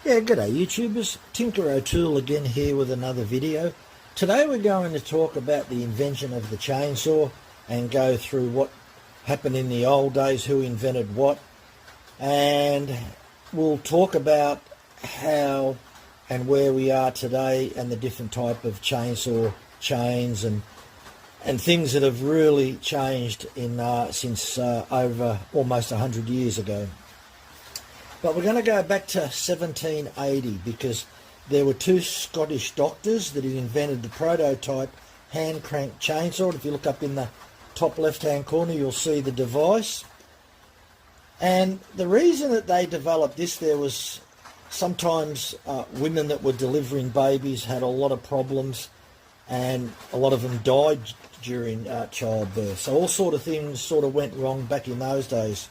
Yeah, g'day YouTubers, Tinker O'Toole again here with another video. Today we're going to talk about the invention of the chainsaw and go through what happened in the old days, who invented what, and we'll talk about how and where we are today and the different type of chainsaw chains and things that have really changed in since over almost 100 years ago. But we're going to go back to 1780 because there were two Scottish doctors that had invented the prototype hand crank chainsaw. And if you look up in the top left hand corner, you'll see the device. And the reason that they developed this, there was sometimes women that were delivering babies had a lot of problems, and a lot of them died during childbirth. So all sort of things sort of went wrong back in those days.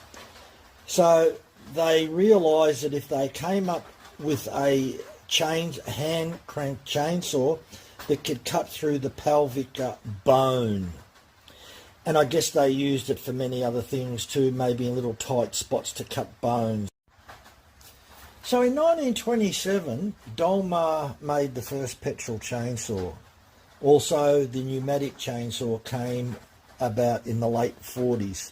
So they realised that if they came up with a hand crank chainsaw that could cut through the pelvic bone, and I guess they used it for many other things too, maybe in little tight spots to cut bones. So in 1927, Dolmar made the first petrol chainsaw. Also, the pneumatic chainsaw came about in the late 40s.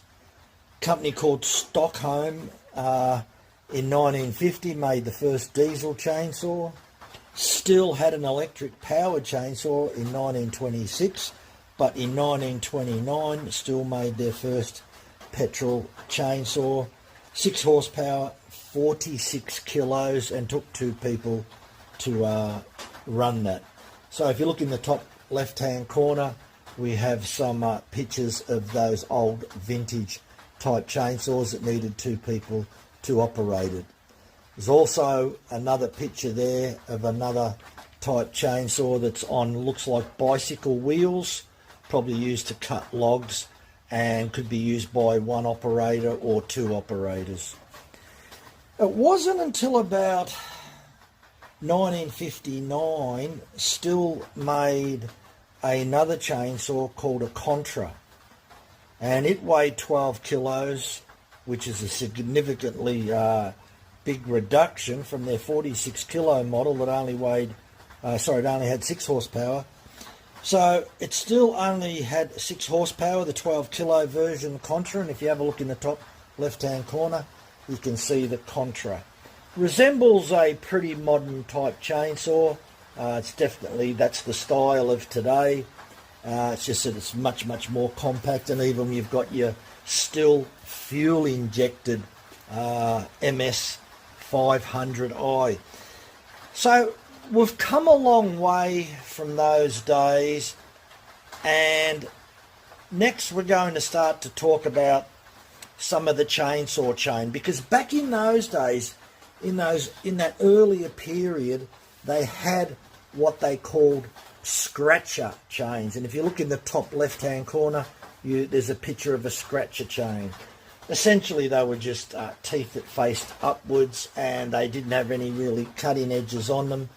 A company called Stockholm in 1950 made the first diesel chainsaw. Still had an electric powered chainsaw in 1926, but in 1929 still made their first petrol chainsaw. 6 horsepower, 46 kilos, and took 2 people to run that. So if you look in the top left hand corner, we have some pictures of those old vintage type chainsaws that needed 2 people to operate it. There's also another picture there of another type chainsaw that's on, looks like bicycle wheels, probably used to cut logs, and could be used by 1 operator or 2 operators. It wasn't until about 1959 Stihl made another chainsaw called a Contra, and it weighed 12 kilos, which is a significantly big reduction from their 46 kilo model that only it only had 6 horsepower. So it still only had 6 horsepower, the 12 kilo version Contra, and if you have a look in the top left hand corner, you can see the Contra. Resembles a pretty modern type chainsaw. It's definitely, that's the style of today. It's just that it's much more compact, and even you've got your Stihl fuel injected MS 500i. So we've come a long way from those days, and next we're going to start to talk about some of the chainsaw chain, because back in those days, in that earlier period, they had what they called scratcher chains. And if you look in the top left hand corner, there's a picture of a scratcher chain. Essentially they were just teeth that faced upwards, and they didn't have any really cutting edges on them,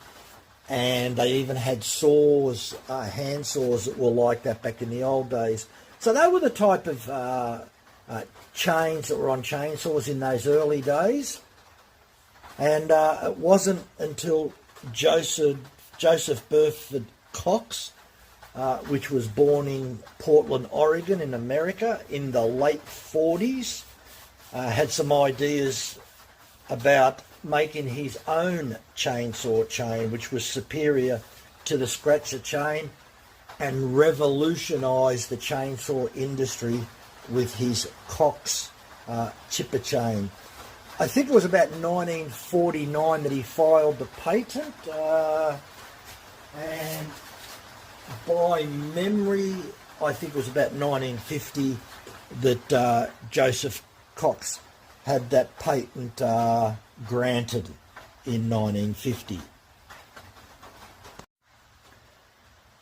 and they even had saws, hand saws that were like that back in the old days. So they were the type of chains that were on chainsaws in those early days. And it wasn't until Joseph Burford Cox, which was born in Portland, Oregon in America in the late 40s, had some ideas about making his own chainsaw chain, which was superior to the scratcher chain, and revolutionised the chainsaw industry with his Cox chipper chain. I think it was about 1949 that he filed the patent, and by memory, I think it was about 1950 that Joseph Cox had that patent granted in 1950.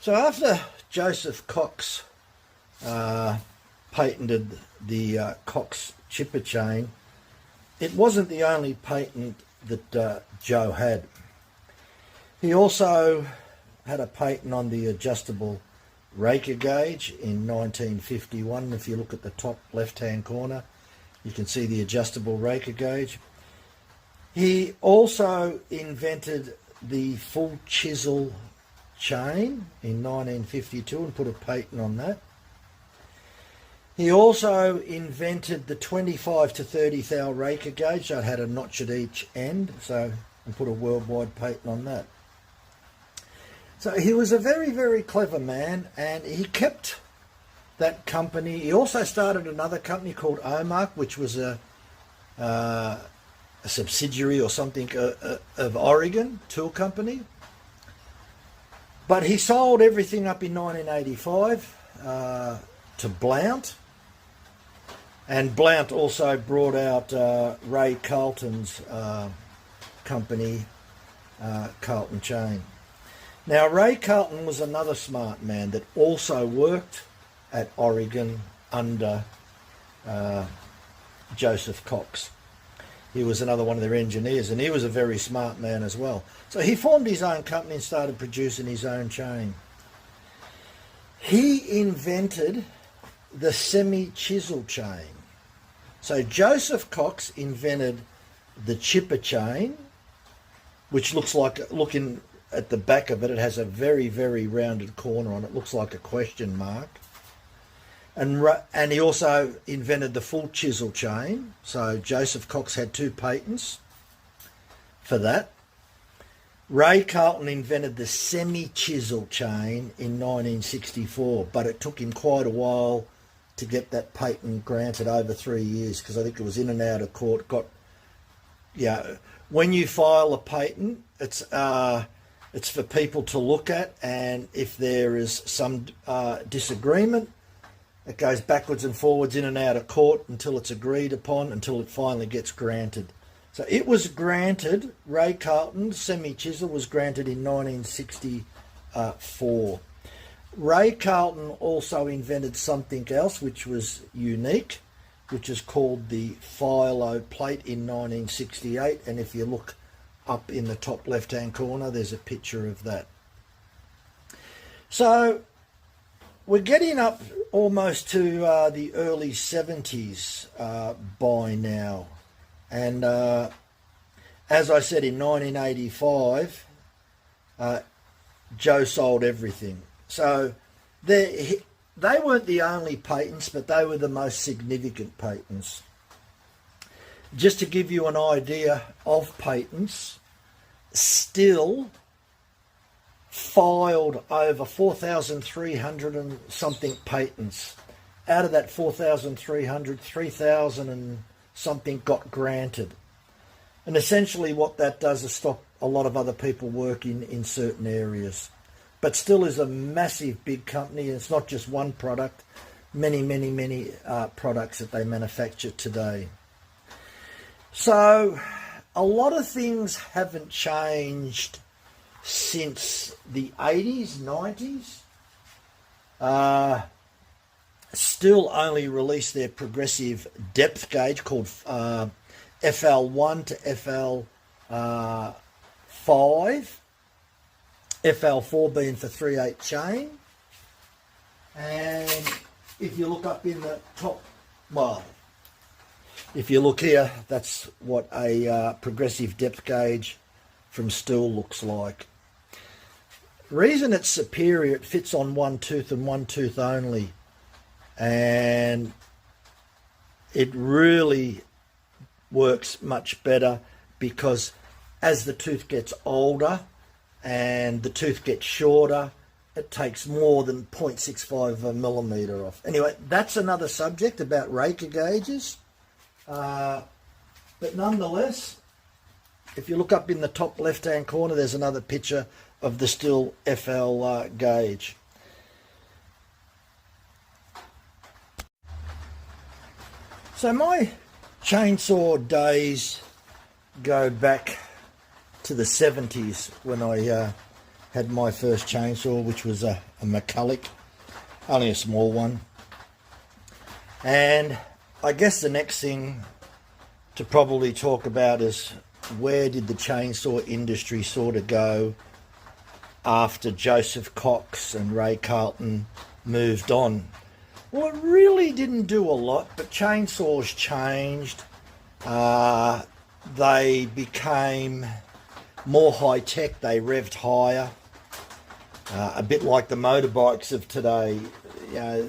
So after Joseph Cox patented the Cox chipper chain, it wasn't the only patent that Joe had. He also had a patent on the adjustable raker gauge in 1951. If you look at the top left hand corner, you can see the adjustable raker gauge. He also invented the full chisel chain in 1952 and put a patent on that. He also invented the 25 to 30 thou raker gauge, so it had a notch at each end, and put a worldwide patent on that. So he was a very, very clever man, and he kept that company. He also started another company called Omark, which was a subsidiary or something of Oregon Tool Company. But he sold everything up in 1985 to Blount. And Blount also brought out Ray Carlton's company, Carlton Chain. Now, Ray Carlton was another smart man that also worked at Oregon under Joseph Cox. He was another one of their engineers, and he was a very smart man as well. So he formed his own company and started producing his own chain. He invented the semi-chisel chain. So Joseph Cox invented the chipper chain, which looks like, looking at the back of it, it has a very, very rounded corner on it. Looks like a question mark. And he also invented the full chisel chain. So Joseph Cox had 2 patents for that. Ray Carlton invented the semi-chisel chain in 1964, but it took him quite a while to get that patent granted, over 3 years, because I think it was in and out of court. When you file a patent, it's for people to look at, and if there is some disagreement, it goes backwards and forwards, in and out of court, until it's agreed upon, until it finally gets granted. So it was granted. Ray Carlton's semi-chisel was granted in 1964. Ray Carlton also invented something else which was unique, which is called the Philo plate in 1968. And if you look up in the top left-hand corner, there's a picture of that. So we're getting up almost to the early 70s by now. And as I said, in 1985, Joe sold everything. So they weren't the only patents, but they were the most significant patents. Just to give you an idea of patents, Stihl filed over 4,300 and something patents. Out of that 4,300, 3,000 and something got granted. And essentially what that does is stop a lot of other people working in certain areas. But Stihl is a massive big company. It's not just one product, many products that they manufacture today. So a lot of things haven't changed since the 80s, 90s. Stihl only released their progressive depth gauge called FL1 to FL5. FL4 being for 3/8 chain. And if you look up in the top, well, if you look here, that's what a progressive depth gauge from Stihl looks like. The reason it's superior, it fits on one tooth and one tooth only. And it really works much better, because as the tooth gets older and the tooth gets shorter, it takes more than 0.65 of a millimetre off. Anyway, that's another subject about raker gauges. But nonetheless, if you look up in the top left-hand corner, there's another picture of the Stihl FL gauge. So my chainsaw days go back to the 70s, when I had my first chainsaw, which was a McCulloch, only a small one. And I guess the next thing to probably talk about is, where did the chainsaw industry sort of go after Joseph Cox and Ray Carlton moved on? Well, it really didn't do a lot, but chainsaws changed. they became more high-tech, they revved higher, a bit like the motorbikes of today,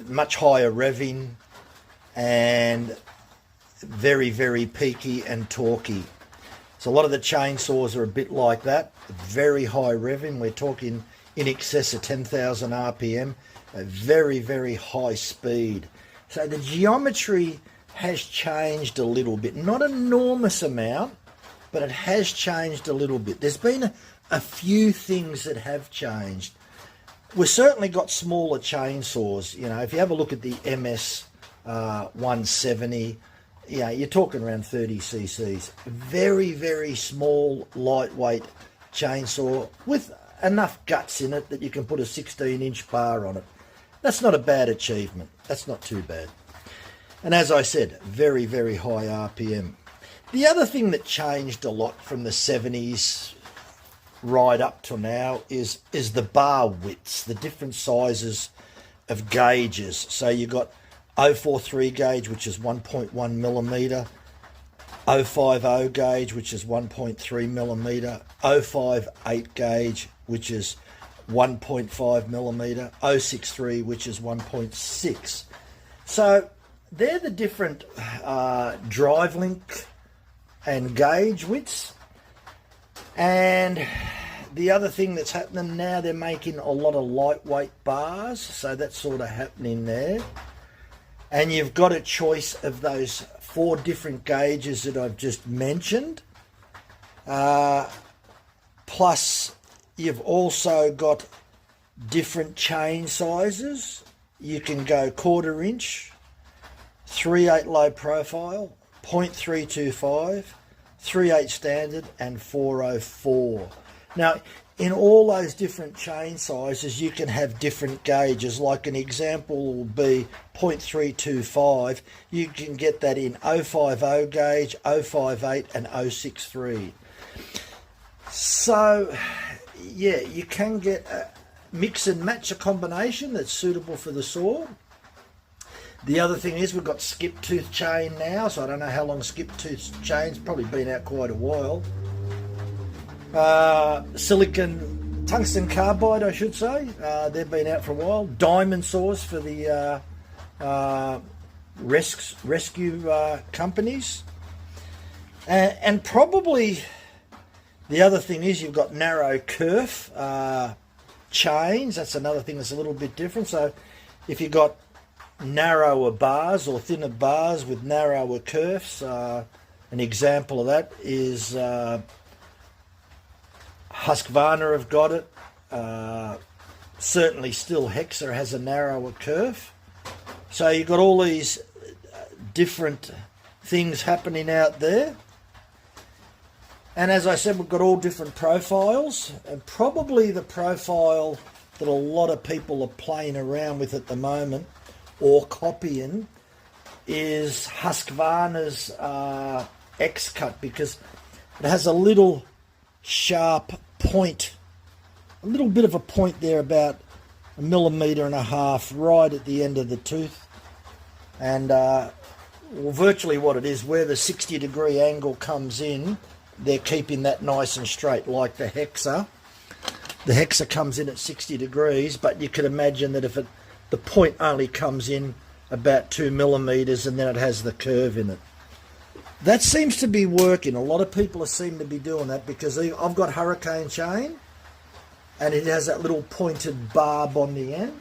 much higher revving and very, very peaky and torquey. So a lot of the chainsaws are a bit like that, very high revving. We're talking in excess of 10,000 RPM, a very, very high speed. So the geometry has changed a little bit, not an enormous amount, but it has changed a little bit. There's been a few things that have changed. We've certainly got smaller chainsaws. You know, if you have a look at the MS 170, you're talking around 30 cc's. Very, very small, lightweight chainsaw with enough guts in it that you can put a 16-inch bar on it. That's not a bad achievement. That's not too bad. And as I said, very, very high RPM. The other thing that changed a lot from the 70s right up to now is the bar widths, the different sizes of gauges. So you've got 043 gauge, which is 1.1 millimetre, 050 gauge, which is 1.3 millimetre, 058 gauge, which is 1.5 millimetre, 063, which is 1.6. So they're the different drive link and gauge widths. And the other thing that's happening now, they're making a lot of lightweight bars, so that's sort of happening there. And you've got a choice of those 4 different gauges that I've just mentioned. Plus, you've also got different chain sizes. You can go 1/4 inch, 3/8 low profile, 0.325, 3/8 standard, and 404. Now, in all those different chain sizes, you can have different gauges. Like an example will be 0.325. You can get that in 050 gauge, 058, and 063. So, yeah, you can get a mix and match, a combination that's suitable for the saw. The other thing is we've got skip tooth chain now, so I don't know how long skip tooth chain's probably been out quite a while. Silicon tungsten carbide, I should say. They've been out for a while. Diamond saws for the rescue companies. And probably the other thing is you've got narrow kerf chains. That's another thing that's a little bit different. So if you've got narrower bars or thinner bars with narrower kerfs, an example of that is Husqvarna have got it. Certainly still Hexa has a narrower kerf. So you've got all these different things happening out there. And as I said, we've got all different profiles. And probably the profile that a lot of people are playing around with at the moment or copying is Husqvarna's X-Cut, because it has a little sharp point, a little bit of a point there, about 1.5 millimeters right at the end of the tooth. And well, virtually what it is, where the 60-degree angle comes in, they're keeping that nice and straight, like the Hexa. The Hexa comes in at 60 degrees, but you could imagine that if the point only comes in about 2 millimeters and then it has the curve in it. That seems to be working. A lot of people seem to be doing that, because I've got Hurricane chain and it has that little pointed barb on the end.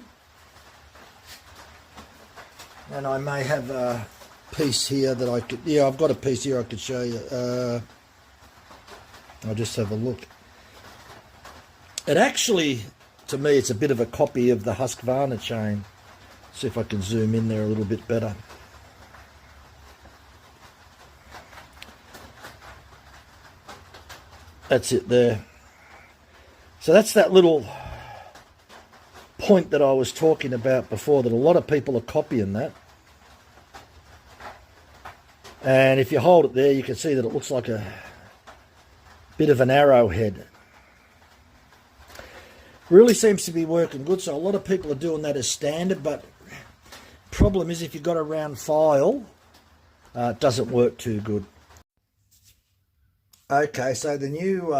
And I may have a piece here that I could, yeah, I've got a piece here I could show you. I'll just have a look. It actually, to me, it's a bit of a copy of the Husqvarna chain. See if I can zoom in there a little bit better. That's it there. So that's that little point that I was talking about before, that a lot of people are copying that. And if you hold it there, you can see that it looks like a bit of an arrowhead. Really seems to be working good. So a lot of people are doing that as standard, but problem is if you've got a round file, it doesn't work too good. Okay, so the new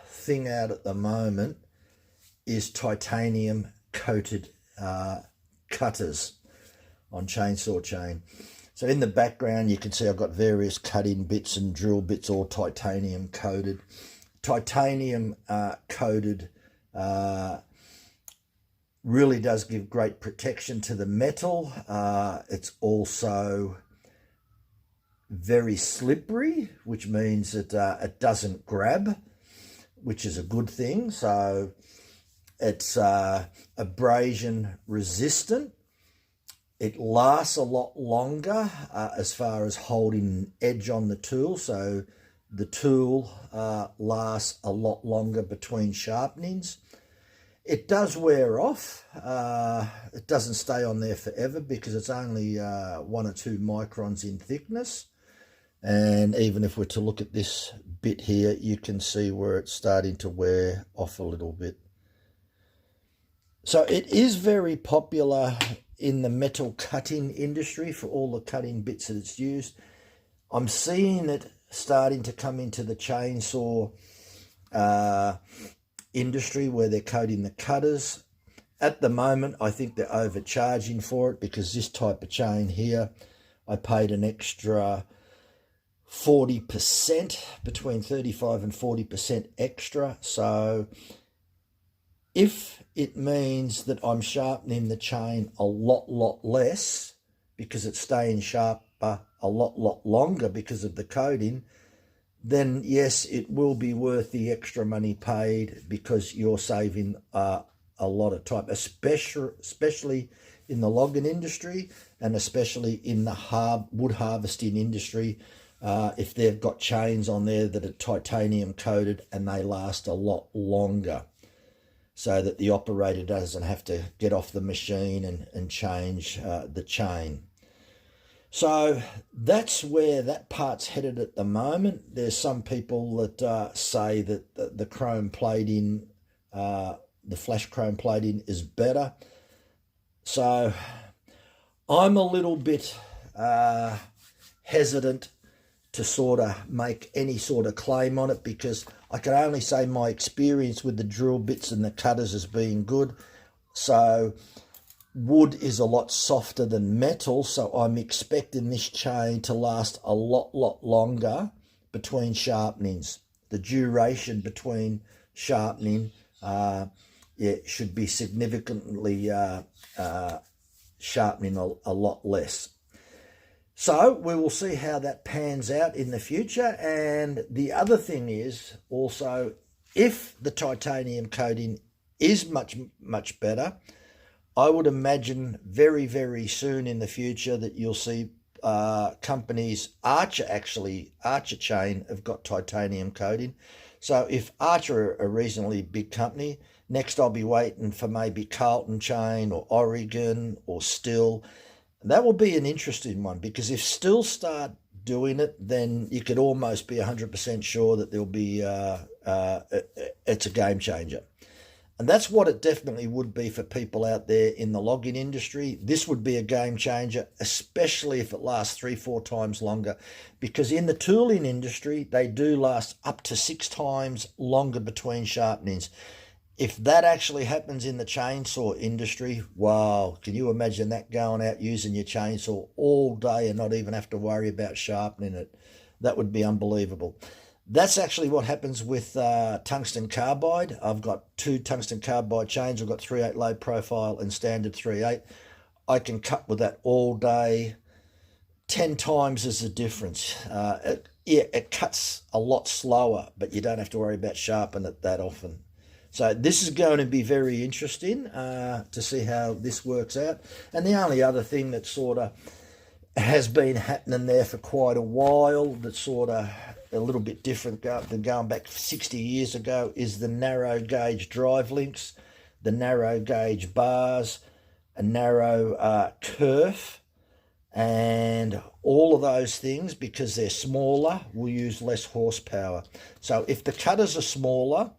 thing out at the moment is titanium coated cutters on chainsaw chain. So in the background you can see I've got various cut-in bits and drill bits, all titanium coated. Titanium coated really does give great protection to the metal. It's also very slippery, which means that it doesn't grab, which is a good thing. So it's abrasion resistant. It lasts a lot longer as far as holding edge on the tool. So the tool lasts a lot longer between sharpenings. It does wear off. It doesn't stay on there forever because it's only 1 or 2 microns in thickness. And even if we're to look at this bit here, you can see where it's starting to wear off a little bit. So it is very popular in the metal cutting industry for all the cutting bits that it's used. I'm seeing it starting to come into the chainsaw industry where they're coating the cutters. At the moment, I think they're overcharging for it because this type of chain here, I paid an extra 40%, between 35 and 40% extra. So if it means that I'm sharpening the chain a lot less because it's staying sharper a lot longer because of the coating, then yes, it will be worth the extra money paid because you're saving a lot of time, especially in the logging industry and especially in the wood harvesting industry. If they've got chains on there that are titanium coated and they last a lot longer, so that the operator doesn't have to get off the machine and change the chain. So that's where that part's headed at the moment. There's some people that say that the chrome plating, the flash chrome plating is better. So I'm a little bit hesitant to sort of make any sort of claim on it because I can only say my experience with the drill bits and the cutters has been good. So wood is a lot softer than metal, so I'm expecting this chain to last a lot longer between sharpenings. The duration between sharpening should be significantly sharpening a lot less. So we will see how that pans out in the future. And the other thing is also, if the titanium coating is much better, I would imagine very soon in the future that you'll see companies, Archer Chain have got titanium coating. So if Archer are a reasonably big company, next I'll be waiting for maybe Carlton Chain or Oregon or Stihl. That will be an interesting one because if Stihl start doing it, then you could almost be 100% sure that there'll be it's a game changer. And that's what it definitely would be for people out there in the logging industry. This would be a game changer, especially if it lasts 3-4 times longer, because in the tooling industry, they do last up to 6 times longer between sharpenings. If that actually happens in the chainsaw industry, wow, can you imagine that going out using your chainsaw all day and not even have to worry about sharpening it? That would be unbelievable. That's actually what happens with tungsten carbide. I've got 2 tungsten carbide chains. I've got 3/8 low profile and standard 3/8. I can cut with that all day. 10 times is the difference. It cuts a lot slower, but you don't have to worry about sharpening it that often. So this is going to be very interesting to see how this works out. And the only other thing that sort of has been happening there for quite a while that's sort of a little bit different than going back 60 years ago is the narrow gauge drive links, the narrow gauge bars, a narrow kerf, and all of those things, because they're smaller, will use less horsepower. So if the cutters are smaller,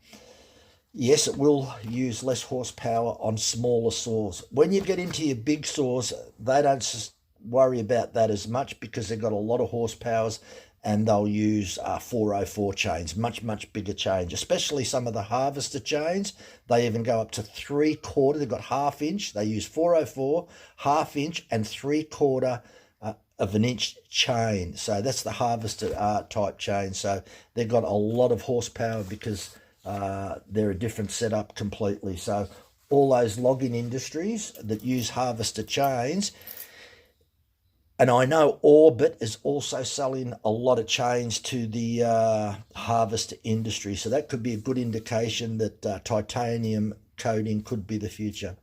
yes, it will use less horsepower on smaller saws. When you get into your big saws, they don't worry about that as much because they've got a lot of horsepowers and they'll use 404 chains, much bigger chains, especially some of the harvester chains. They even go up to 3/4. They've got 1/2 inch. They use 404, 1/2 inch, and 3/4 of an inch chain. So that's the harvester type chain. So they've got a lot of horsepower because they're a different setup completely. So all those logging industries that use harvester chains, and I know Orbit is also selling a lot of chains to the harvester industry. So that could be a good indication that titanium coating could be the future.